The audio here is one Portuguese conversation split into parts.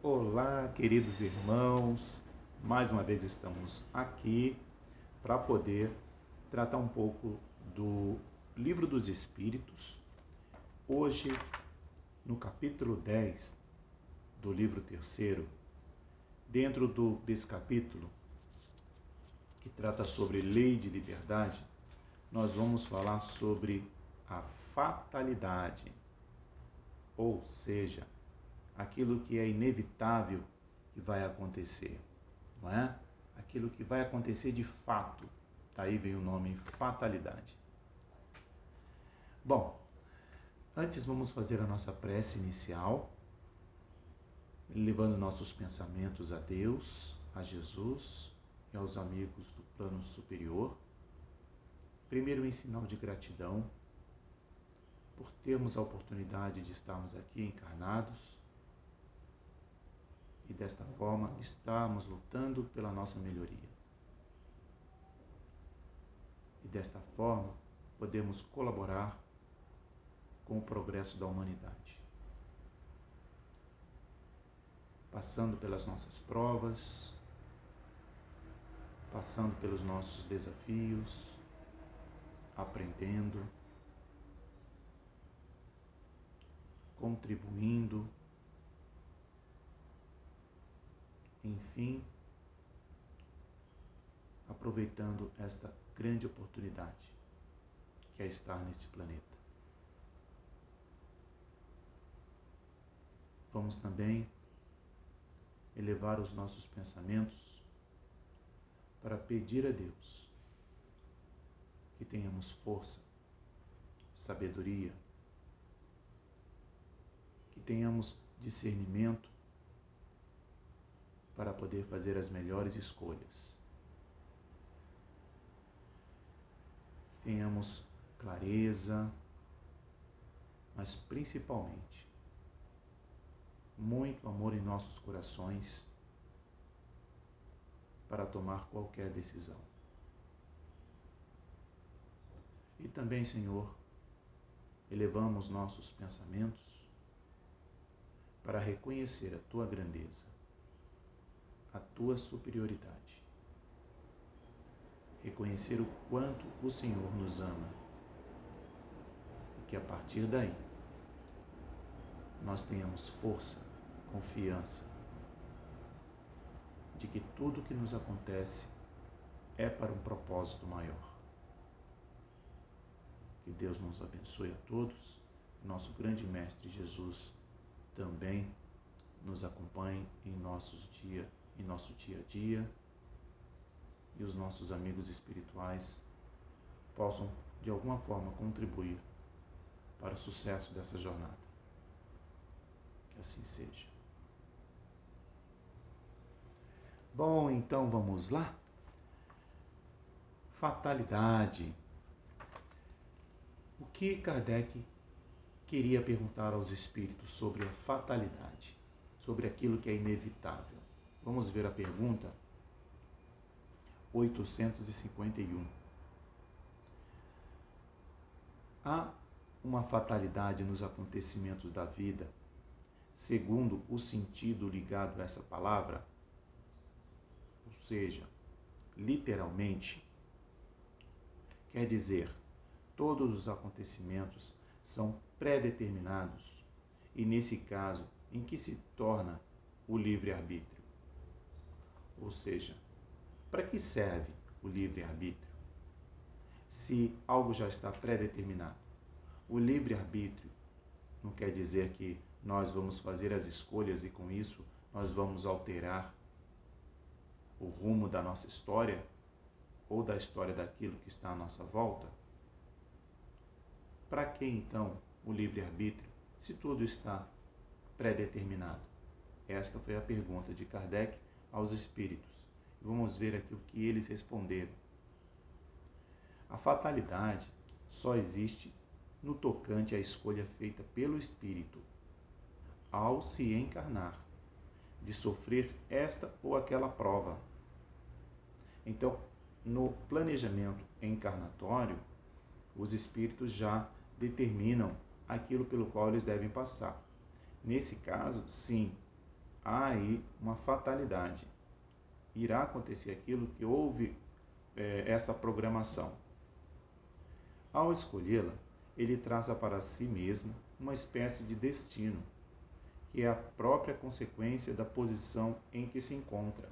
Olá, queridos irmãos. Mais uma vez estamos aqui para poder tratar um pouco do Livro dos Espíritos. Hoje, no capítulo 10 do livro terceiro, dentro desse capítulo, que trata sobre lei de liberdade, nós vamos falar sobre a fatalidade, ou seja, aquilo que é inevitável que vai acontecer, não é? Aquilo que vai acontecer de fato. Daí vem o nome fatalidade. Bom, antes vamos fazer a nossa prece inicial, levando nossos pensamentos a Deus, a Jesus e aos amigos do plano superior. Primeiro, em sinal de gratidão por termos a oportunidade de estarmos aqui encarnados e desta forma estarmos lutando pela nossa melhoria. E desta forma podemos colaborar com o progresso da humanidade. Passando pelas nossas provas, passando pelos nossos desafios, aprendendo, contribuindo, enfim, aproveitando esta grande oportunidade que é estar nesse planeta. Vamos também elevar os nossos pensamentos para pedir a Deus que tenhamos força, sabedoria, que tenhamos discernimento para poder fazer as melhores escolhas. Que tenhamos clareza, mas principalmente muito amor em nossos corações para tomar qualquer decisão. E também, Senhor, elevamos nossos pensamentos para reconhecer a Tua grandeza, a Tua superioridade, reconhecer o quanto o Senhor nos ama e que a partir daí nós tenhamos força, confiança de que tudo que nos acontece é para um propósito maior. Que Deus nos abençoe a todos. Nosso grande Mestre Jesus também nos acompanhe em nosso dia a dia e os nossos amigos espirituais possam de alguma forma contribuir para o sucesso dessa jornada. Que assim seja. Bom, então vamos lá? Fatalidade. O que Kardec queria perguntar aos espíritos sobre a fatalidade, sobre aquilo que é inevitável? Vamos ver a pergunta 851. Há uma fatalidade nos acontecimentos da vida, segundo o sentido ligado a essa palavra? Ou seja, literalmente, quer dizer, todos os acontecimentos são pré-determinados e, nesse caso, em que se torna o livre-arbítrio? Ou seja, para que serve o livre-arbítrio se algo já está pré-determinado? O livre-arbítrio não quer dizer que nós vamos fazer as escolhas e com isso nós vamos alterar o rumo da nossa história ou da história daquilo que está à nossa volta? Para que então o livre-arbítrio, se tudo está pré-determinado? Esta foi a pergunta de Kardec aos espíritos. Vamos ver aqui o que eles responderam. A fatalidade só existe no tocante à escolha feita pelo espírito ao se encarnar, de sofrer esta ou aquela prova. Então, no planejamento encarnatório, os espíritos já determinam aquilo pelo qual eles devem passar. Nesse caso, sim, há aí uma fatalidade. Irá acontecer aquilo que houve essa programação. Ao escolhê-la, ele traça para si mesmo uma espécie de destino, que é a própria consequência da posição em que se encontra.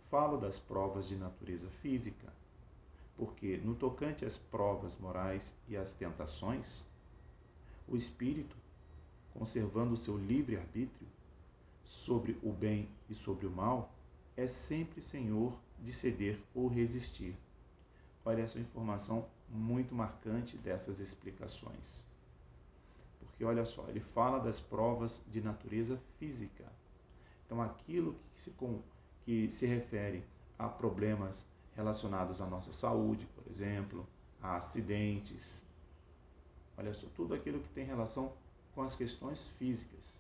Falo das provas de natureza física, porque, no tocante às provas morais e às tentações, o espírito, conservando o seu livre-arbítrio sobre o bem e sobre o mal, é sempre senhor de ceder ou resistir. Olha essa informação muito marcante dessas explicações. Porque, olha só, ele fala das provas de natureza física. Então, aquilo que se refere a problemas relacionados à nossa saúde, por exemplo, a acidentes. Olha só, tudo aquilo que tem relação com as questões físicas.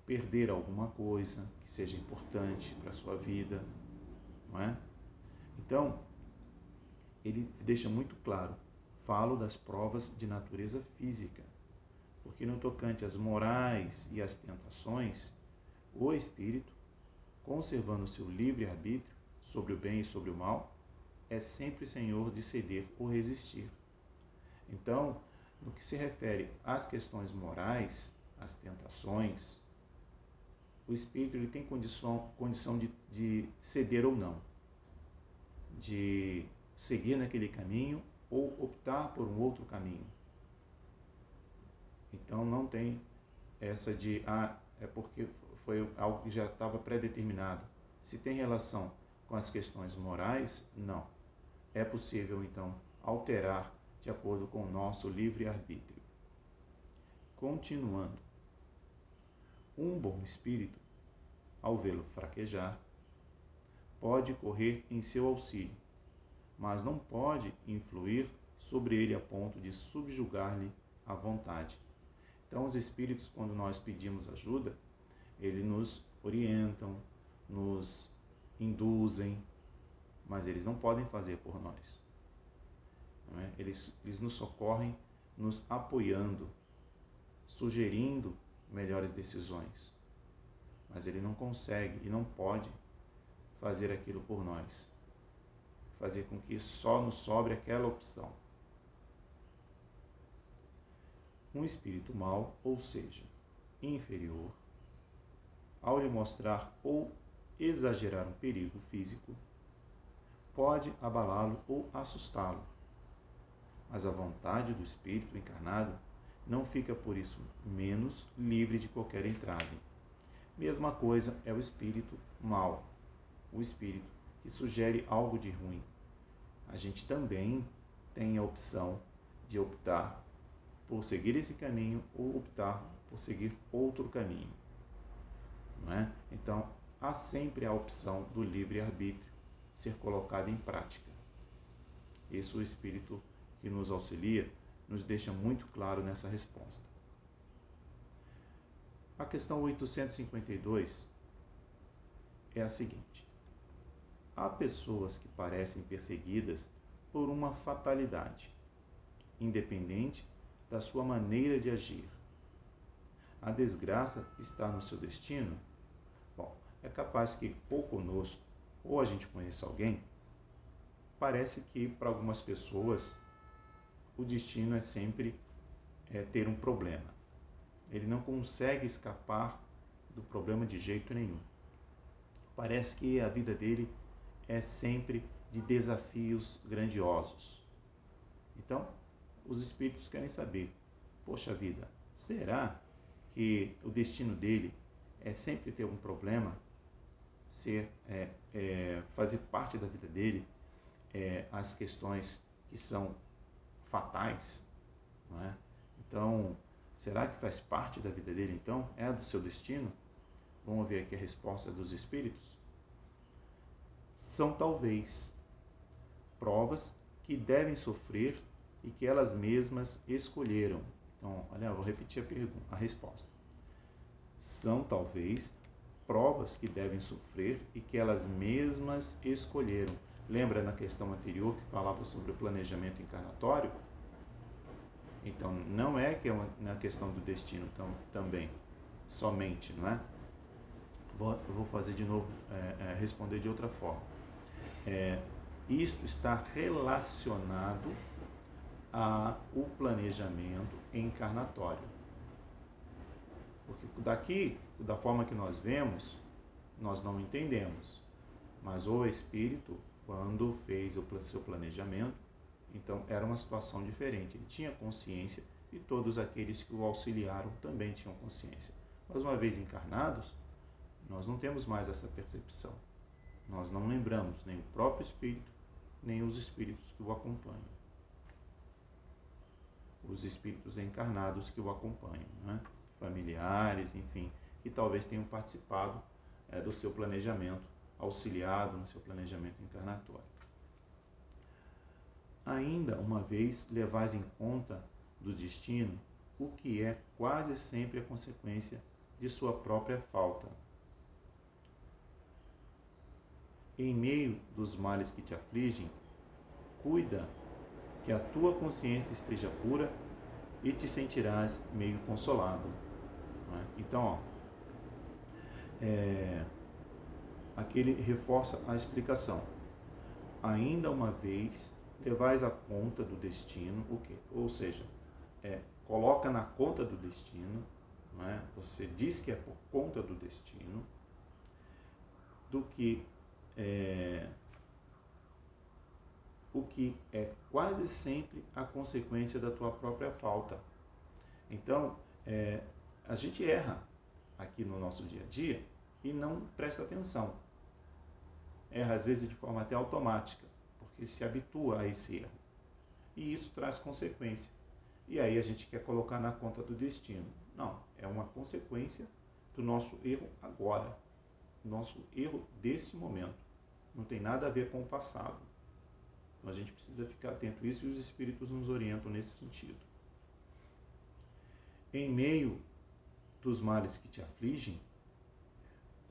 Perder alguma coisa que seja importante para a sua vida, não é? Então, ele deixa muito claro, falo das provas de natureza física, porque no tocante às morais e às tentações, o espírito, conservando seu livre-arbítrio sobre o bem e sobre o mal, é sempre senhor de ceder ou resistir. Então, no que se refere às questões morais, às tentações, o espírito ele tem condição de ceder ou não, de seguir naquele caminho ou optar por um outro caminho. Então não tem essa de, é porque foi algo que já estava pré-determinado. Se tem relação com as questões morais, não. É possível, então, alterar de acordo com o nosso livre-arbítrio. Continuando. Um bom espírito, ao vê-lo fraquejar, pode correr em seu auxílio, mas não pode influir sobre ele a ponto de subjugar-lhe a vontade. Então, os espíritos, quando nós pedimos ajuda, eles nos orientam, nos induzem, mas eles não podem fazer por nós. Não é? Eles nos socorrem, nos apoiando, sugerindo melhores decisões. Mas ele não consegue e não pode fazer aquilo por nós. Fazer com que só nos sobre aquela opção. Um espírito mau, ou seja, inferior, ao lhe mostrar ou exagerar um perigo físico, pode abalá-lo ou assustá-lo. Mas a vontade do espírito encarnado não fica por isso menos livre de qualquer entrave. Mesma coisa é o espírito mau, o espírito que sugere algo de ruim. A gente também tem a opção de optar por seguir esse caminho ou optar por seguir outro caminho. Não é? Então, há sempre a opção do livre-arbítrio ser colocada em prática. Isso o Espírito que nos auxilia nos deixa muito claro nessa resposta. A questão 852 é a seguinte. Há pessoas que parecem perseguidas por uma fatalidade, independente da sua maneira de agir. A desgraça está no seu destino? Bom, é capaz que ou conosco, ou a gente conheça alguém, parece que para algumas pessoas o destino é sempre ter um problema. Ele não consegue escapar do problema de jeito nenhum. Parece que a vida dele é sempre de desafios grandiosos. Então, os espíritos querem saber, poxa vida, será que o destino dele é sempre ter um problema, fazer parte da vida dele as questões que são fatais, não é? Então, será que faz parte da vida dele então? É do seu destino? Vamos ver aqui a resposta dos espíritos. São talvez provas que devem sofrer e que elas mesmas escolheram. Então, olha, eu vou repetir a resposta. São talvez provas que devem sofrer e que elas mesmas escolheram. Lembra na questão anterior que falava sobre o planejamento encarnatório? Então, não é que é na questão do destino também. somente, não é? Vou fazer de novo, responder de outra forma. Isto está relacionado ao planejamento encarnatório. Porque daqui, da forma que nós vemos, nós não entendemos. Mas o Espírito, quando fez o seu planejamento, então era uma situação diferente. Ele tinha consciência e todos aqueles que o auxiliaram também tinham consciência. Mas uma vez encarnados, nós não temos mais essa percepção. Nós não lembramos nem o próprio Espírito, nem os espíritos que o acompanham. Os espíritos encarnados que o acompanham, né? Familiares, enfim, que talvez tenham participado do seu planejamento, auxiliado no seu planejamento encarnatório. Ainda uma vez, levais em conta do destino o que é quase sempre a consequência de sua própria falta. Em meio dos males que te afligem, cuida que a tua consciência esteja pura e te sentirás meio consolado. Então, aqui ele reforça a explicação. Ainda uma vez, levais a conta do destino, o quê? Ou seja, coloca na conta do destino, não é? Você diz que é por conta do destino, do que o que é quase sempre a consequência da tua própria falta. Então, a gente erra aqui no nosso dia a dia e não presta atenção. Erra às vezes de forma até automática, porque se habitua a esse erro. E isso traz consequência. E aí a gente quer colocar na conta do destino. Não, é uma consequência do nosso erro agora, nosso erro desse momento. Não tem nada a ver com o passado. Então a gente precisa ficar atento a isso e os espíritos nos orientam nesse sentido. Em meio dos males que te afligem,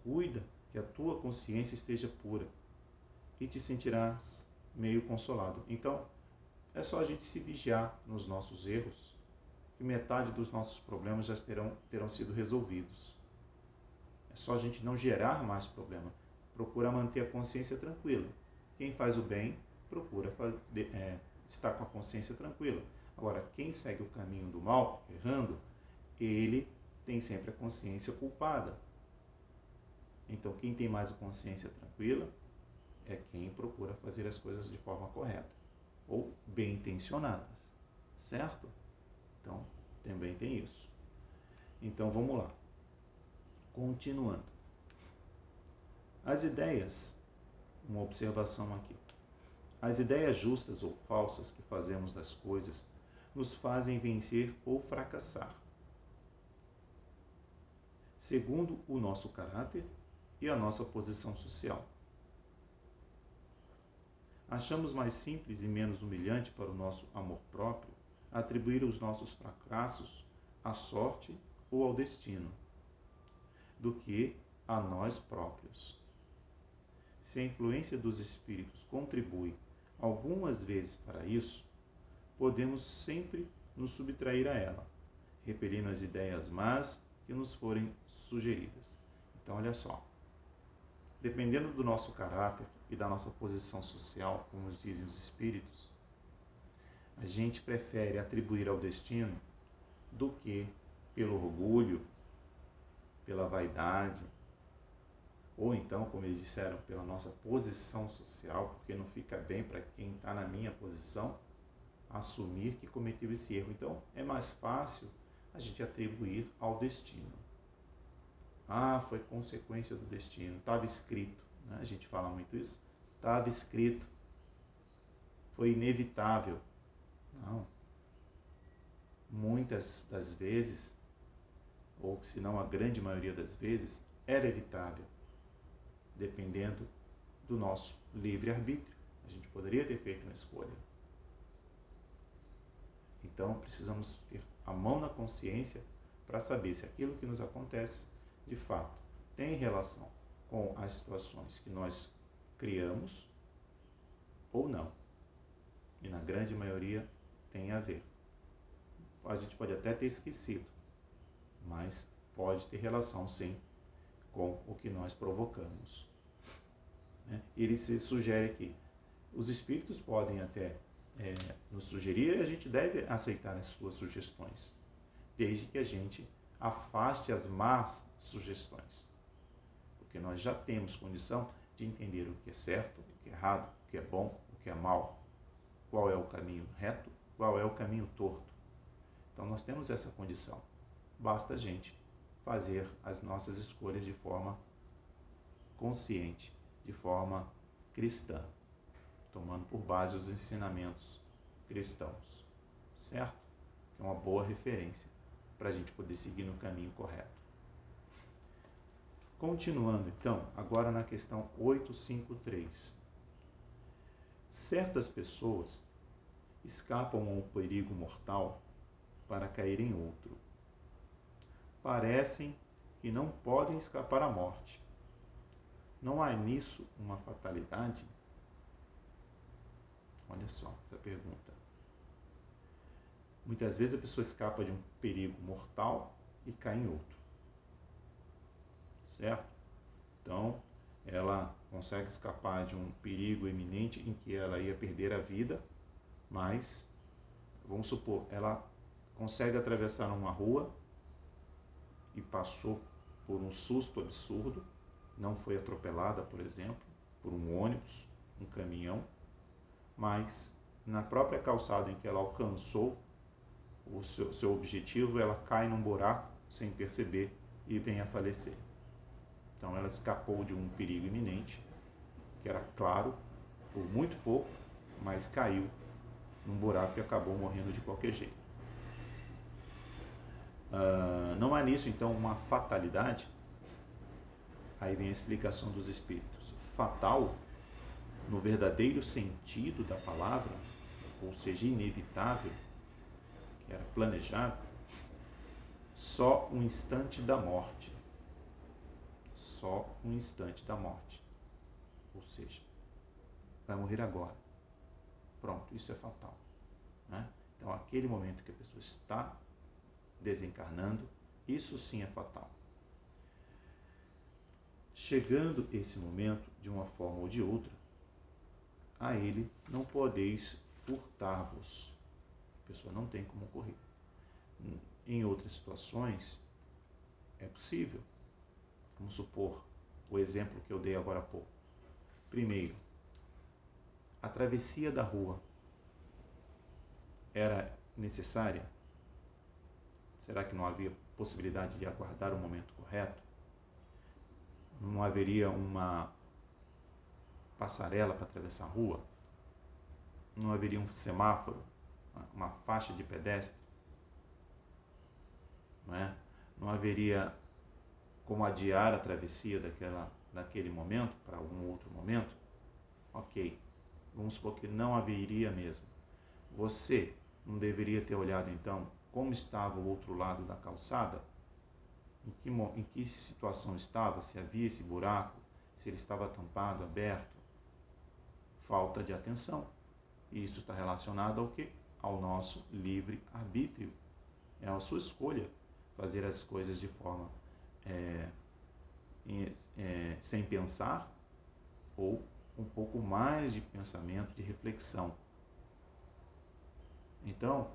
cuida que a tua consciência esteja pura e te sentirás meio consolado. Então, é só a gente se vigiar nos nossos erros, que metade dos nossos problemas já terão sido resolvidos. É só a gente não gerar mais problema. Procura manter a consciência tranquila. Quem faz o bem, procura estar com a consciência tranquila. Agora, quem segue o caminho do mal, errando, ele tem sempre a consciência culpada. Então, quem tem mais a consciência tranquila é quem procura fazer as coisas de forma correta ou bem intencionadas, certo? Então, também tem isso. Então, vamos lá. Continuando. As ideias, uma observação aqui. As ideias justas ou falsas que fazemos das coisas nos fazem vencer ou fracassar, segundo o nosso caráter e a nossa posição social. Achamos mais simples e menos humilhante para o nosso amor próprio atribuir os nossos fracassos à sorte ou ao destino, do que a nós próprios. Se a influência dos espíritos contribui algumas vezes para isso, podemos sempre nos subtrair a ela, repelindo as ideias más que nos forem sugeridas. Então, olha só. Dependendo do nosso caráter e da nossa posição social, como dizem os espíritos, a gente prefere atribuir ao destino do que pelo orgulho, pela vaidade, ou então, como eles disseram, pela nossa posição social, porque não fica bem para quem está na minha posição assumir que cometeu esse erro. Então, é mais fácil a gente atribuir ao destino. Ah, foi consequência do destino, estava escrito, né? A gente fala muito isso, estava escrito, foi inevitável. Não. Muitas das vezes, ou se não a grande maioria das vezes, era evitável, dependendo do nosso livre-arbítrio. A gente poderia ter feito uma escolha. Então, precisamos ter a mão na consciência para saber se aquilo que nos acontece, de fato, tem relação com as situações que nós criamos ou não. E na grande maioria tem a ver. A gente pode até ter esquecido, mas pode ter relação, sim, com o que nós provocamos. Ele se sugere aqui. Os espíritos podem até nos sugerir e a gente deve aceitar as suas sugestões, desde que a gente afaste as más sugestões. Porque nós já temos condição de entender o que é certo, o que é errado, o que é bom, o que é mal, qual é o caminho reto, qual é o caminho torto. Então nós temos essa condição. Basta a gente fazer as nossas escolhas de forma consciente, de forma cristã, tomando por base os ensinamentos cristãos, certo? É uma boa referência para a gente poder seguir no caminho correto. Continuando então, agora na questão 853. Certas pessoas escapam a um perigo mortal para cair em outro. Parecem que não podem escapar à morte. Não há nisso uma fatalidade? Olha só essa pergunta. Muitas vezes a pessoa escapa de um perigo mortal e cai em outro. Certo? Então, ela consegue escapar de um perigo iminente em que ela ia perder a vida, mas, vamos supor, ela consegue atravessar uma rua e passou por um susto absurdo, não foi atropelada, por exemplo, por um ônibus, um caminhão, mas na própria calçada em que ela alcançou o seu objetivo, ela cai num buraco sem perceber e vem a falecer. Então ela escapou de um perigo iminente, que era claro, por muito pouco, mas caiu num buraco e acabou morrendo de qualquer jeito. Não há nisso, então, uma fatalidade? Aí vem a explicação dos espíritos. Fatal, no verdadeiro sentido da palavra, ou seja, inevitável, que era planejado, só um instante da morte. Só um instante da morte. Ou seja, vai morrer agora. Pronto, isso é fatal. Né? Então, aquele momento que a pessoa está desencarnando, isso sim é fatal. Chegando esse momento, de uma forma ou de outra, a ele não podeis furtar-vos. A pessoa não tem como correr. Em outras situações, é possível. Vamos supor o exemplo que eu dei agora há pouco. Primeiro, a travessia da rua era necessária? Será que não havia possibilidade de aguardar o momento correto? Não haveria uma passarela para atravessar a rua? Não haveria um semáforo, uma faixa de pedestre? Não haveria como adiar a travessia daquele momento para algum outro momento? Ok, vamos supor que não haveria mesmo. Você não deveria ter olhado então como estava o outro lado da calçada? Em que situação estava? Se havia esse buraco? Se ele estava tampado, aberto? Falta de atenção. E isso está relacionado ao quê? Ao nosso livre-arbítrio. É a sua escolha fazer as coisas de forma sem pensar ou um pouco mais de pensamento, de reflexão. Então,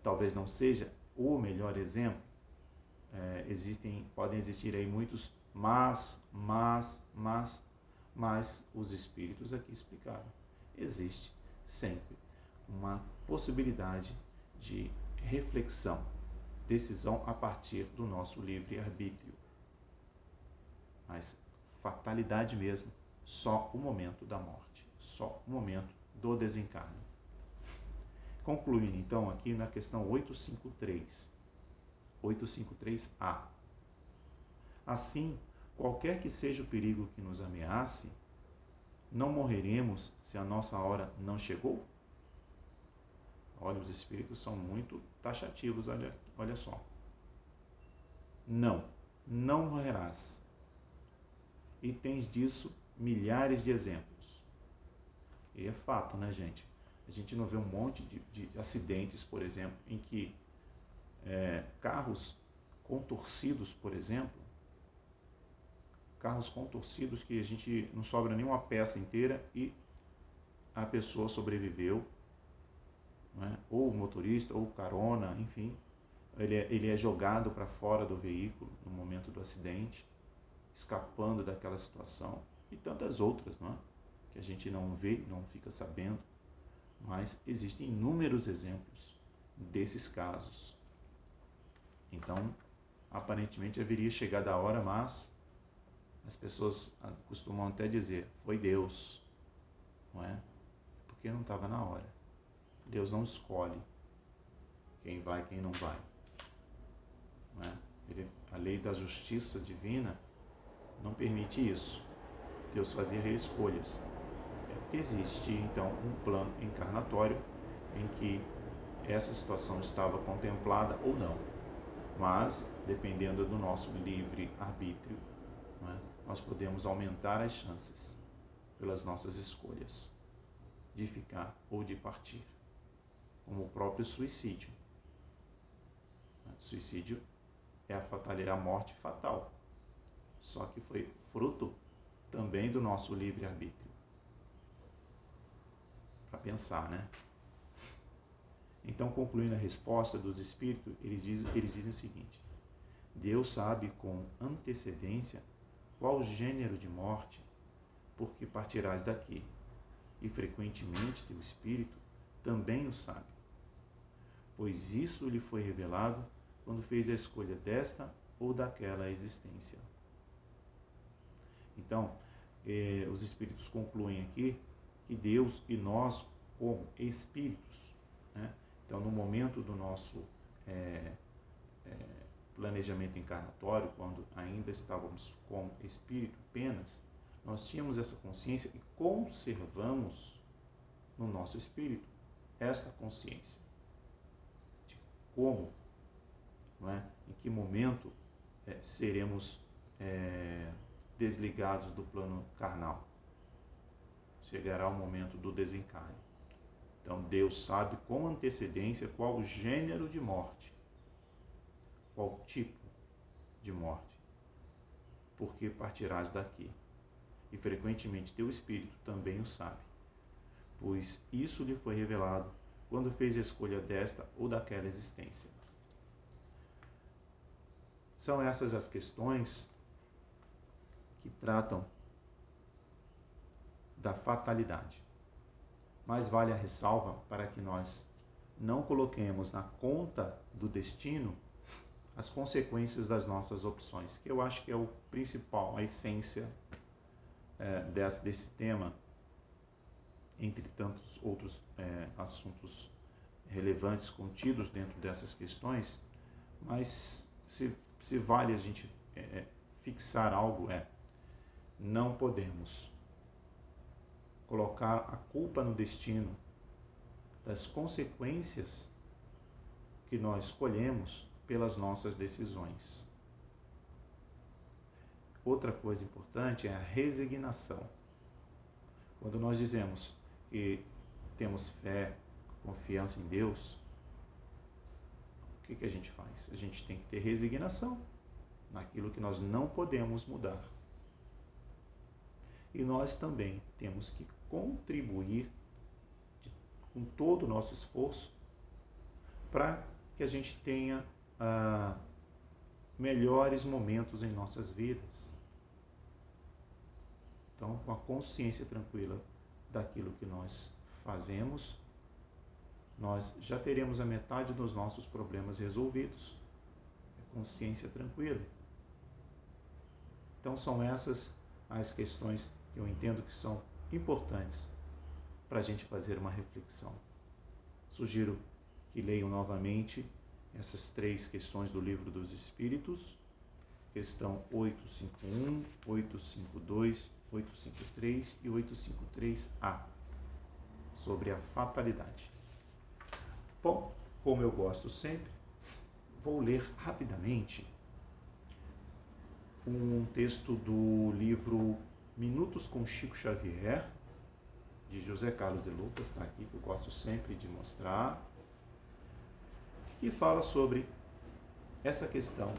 talvez não seja o melhor exemplo. Podem existir aí muitos mas os espíritos aqui explicaram. Existe sempre uma possibilidade de reflexão, decisão a partir do nosso livre-arbítrio. Mas fatalidade mesmo, só o momento da morte, só o momento do desencarne. Concluindo então aqui na questão 853A. Assim, qualquer que seja o perigo que nos ameace, não morreremos se a nossa hora não chegou? Olha, os espíritos são muito taxativos, olha só. Não morrerás. E tens disso milhares de exemplos. E é fato, né, gente? A gente não vê um monte de acidentes, por exemplo, em que carros contorcidos, por exemplo, carros contorcidos que a gente não sobra nenhuma peça inteira e a pessoa sobreviveu, né? Ou o motorista, ou o carona, enfim, ele é jogado para fora do veículo no momento do acidente, escapando daquela situação, e tantas outras, não é? Que a gente não vê, não fica sabendo, mas existem inúmeros exemplos desses casos. Então, aparentemente haveria chegado a hora, mas as pessoas costumam até dizer, foi Deus, não é? Porque não estava na hora. Deus não escolhe quem vai e quem não vai. Não é? A lei da justiça divina não permite isso. Deus fazia reescolhas. É porque existe, então, um plano encarnatório em que essa situação estava contemplada ou não. Mas, dependendo do nosso livre arbítrio, não é? Nós podemos aumentar as chances pelas nossas escolhas de ficar ou de partir, como o próprio suicídio. Suicídio é a morte fatal, só que foi fruto também do nosso livre-arbítrio. Para pensar, né? Então, concluindo a resposta dos Espíritos, eles dizem o seguinte: Deus sabe com antecedência qual gênero de morte, porque partirás daqui, e frequentemente teu Espírito também o sabe, pois isso lhe foi revelado quando fez a escolha desta ou daquela existência. Então, os Espíritos concluem aqui que Deus e nós, como Espíritos, né? Então, no momento do nosso planejamento encarnatório, quando ainda estávamos como Espírito apenas, nós tínhamos essa consciência e conservamos no nosso Espírito essa consciência de como, não é? Em que momento seremos desligados do plano carnal. Chegará o momento do desencarne. Então, Deus sabe com antecedência qual o gênero de morte, qual tipo de morte, porque partirás daqui. E frequentemente teu Espírito também o sabe, pois isso lhe foi revelado quando fez a escolha desta ou daquela existência. São essas as questões que tratam da fatalidade. Mas vale a ressalva para que nós não coloquemos na conta do destino as consequências das nossas opções, que eu acho que é o principal, a essência desse tema, entre tantos outros assuntos relevantes contidos dentro dessas questões, mas se vale a gente fixar algo, não podemos colocar a culpa no destino das consequências que nós escolhemos pelas nossas decisões. Outra coisa importante é a resignação. Quando nós dizemos que temos fé, confiança em Deus, o que a gente faz? A gente tem que ter resignação naquilo que nós não podemos mudar. E nós também temos que contribuir com todo o nosso esforço para que a gente tenha melhores momentos em nossas vidas. Então, com a consciência tranquila daquilo que nós fazemos, nós já teremos a metade dos nossos problemas resolvidos. Consciência tranquila. Então, são essas as questões que eu entendo que são importantes para a gente fazer uma reflexão. Sugiro que leiam novamente essas 3 questões do Livro dos Espíritos, questão 851, 852, 853 e 853A, sobre a fatalidade. Bom, como eu gosto sempre, vou ler rapidamente um texto do livro Minutos com Chico Xavier, de José Carlos de Lucas, está aqui, que eu gosto sempre de mostrar, que fala sobre essa questão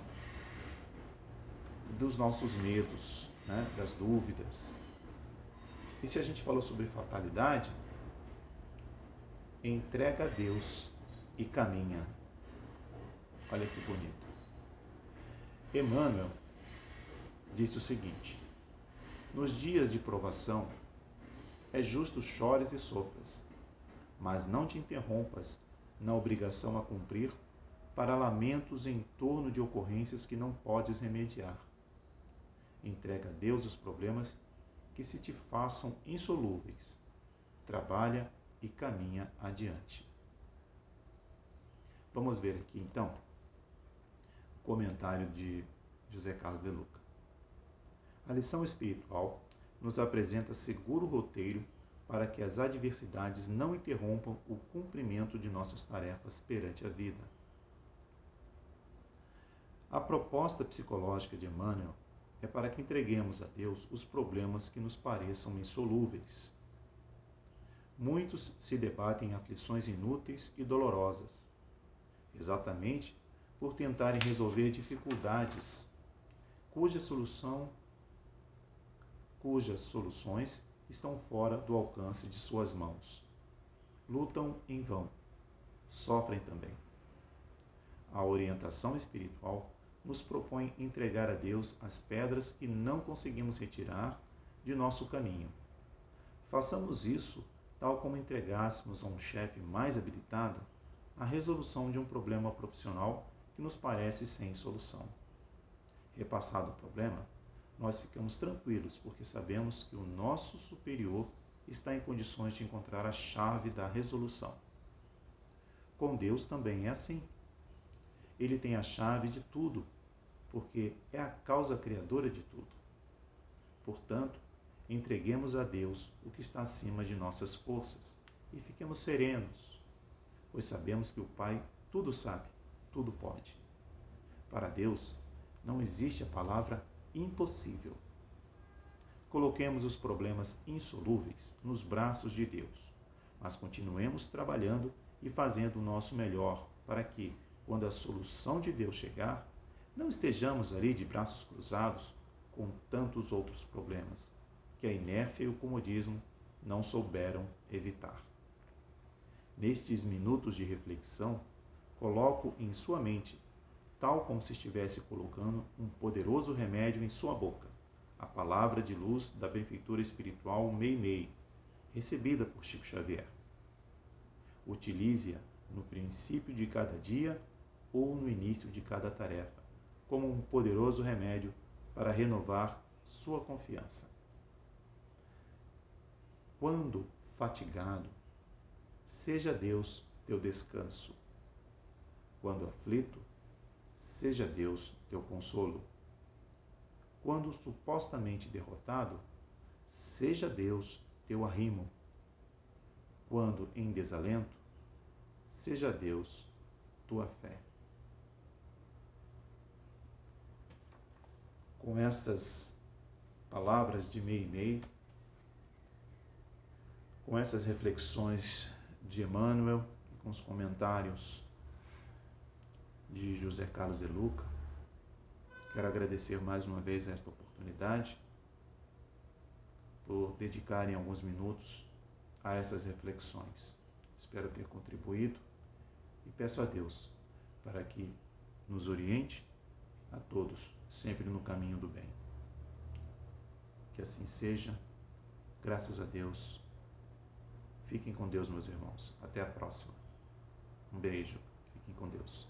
dos nossos medos, né? Das dúvidas. E se a gente falou sobre fatalidade, entrega a Deus e caminha. Olha que bonito. Emmanuel disse o seguinte: nos dias de provação, é justo chores e sofras, mas não te interrompas na obrigação a cumprir para lamentos em torno de ocorrências que não podes remediar. Entrega a Deus os problemas que se te façam insolúveis. Trabalha e caminha adiante. Vamos ver aqui então o comentário de José Carlos de Luca. A lição espiritual nos apresenta seguro roteiro para que as adversidades não interrompam o cumprimento de nossas tarefas perante a vida. A proposta psicológica de Emmanuel é para que entreguemos a Deus os problemas que nos pareçam insolúveis. Muitos se debatem em aflições inúteis e dolorosas, exatamente por tentarem resolver dificuldades cujas soluções estão fora do alcance de suas mãos. Lutam em vão, sofrem também. A orientação espiritual nos propõe entregar a Deus as pedras que não conseguimos retirar de nosso caminho. Façamos isso tal como entregássemos a um chefe mais habilitado a resolução de um problema profissional que nos parece sem solução. Repassado o problema, nós ficamos tranquilos porque sabemos que o nosso superior está em condições de encontrar a chave da resolução. Com Deus também é assim. Ele tem a chave de tudo, porque é a causa criadora de tudo. Portanto, entreguemos a Deus o que está acima de nossas forças e fiquemos serenos, pois sabemos que o Pai tudo sabe, tudo pode. Para Deus, não existe a palavra impossível. Coloquemos os problemas insolúveis nos braços de Deus, mas continuemos trabalhando e fazendo o nosso melhor para que, quando a solução de Deus chegar, não estejamos ali de braços cruzados com tantos outros problemas que a inércia e o comodismo não souberam evitar. Nestes minutos de reflexão, coloco em sua mente, tal como se estivesse colocando um poderoso remédio em sua boca, a palavra de luz da benfeitora espiritual Meimei, recebida por Chico Xavier. Utilize-a no princípio de cada dia ou no início de cada tarefa, como um poderoso remédio para renovar sua confiança. Quando fatigado, seja Deus teu descanso. Quando aflito, seja Deus teu consolo. Quando supostamente derrotado, seja Deus teu arrimo. Quando em desalento, seja Deus tua fé. Com estas palavras de Meimei, com essas reflexões de Emmanuel, com os comentários de José Carlos de Luca, quero agradecer mais uma vez esta oportunidade por dedicarem alguns minutos a essas reflexões. Espero ter contribuído e peço a Deus para que nos oriente a todos, sempre no caminho do bem. Que assim seja, graças a Deus. Fiquem com Deus, meus irmãos. Até a próxima. Um beijo. Fiquem com Deus.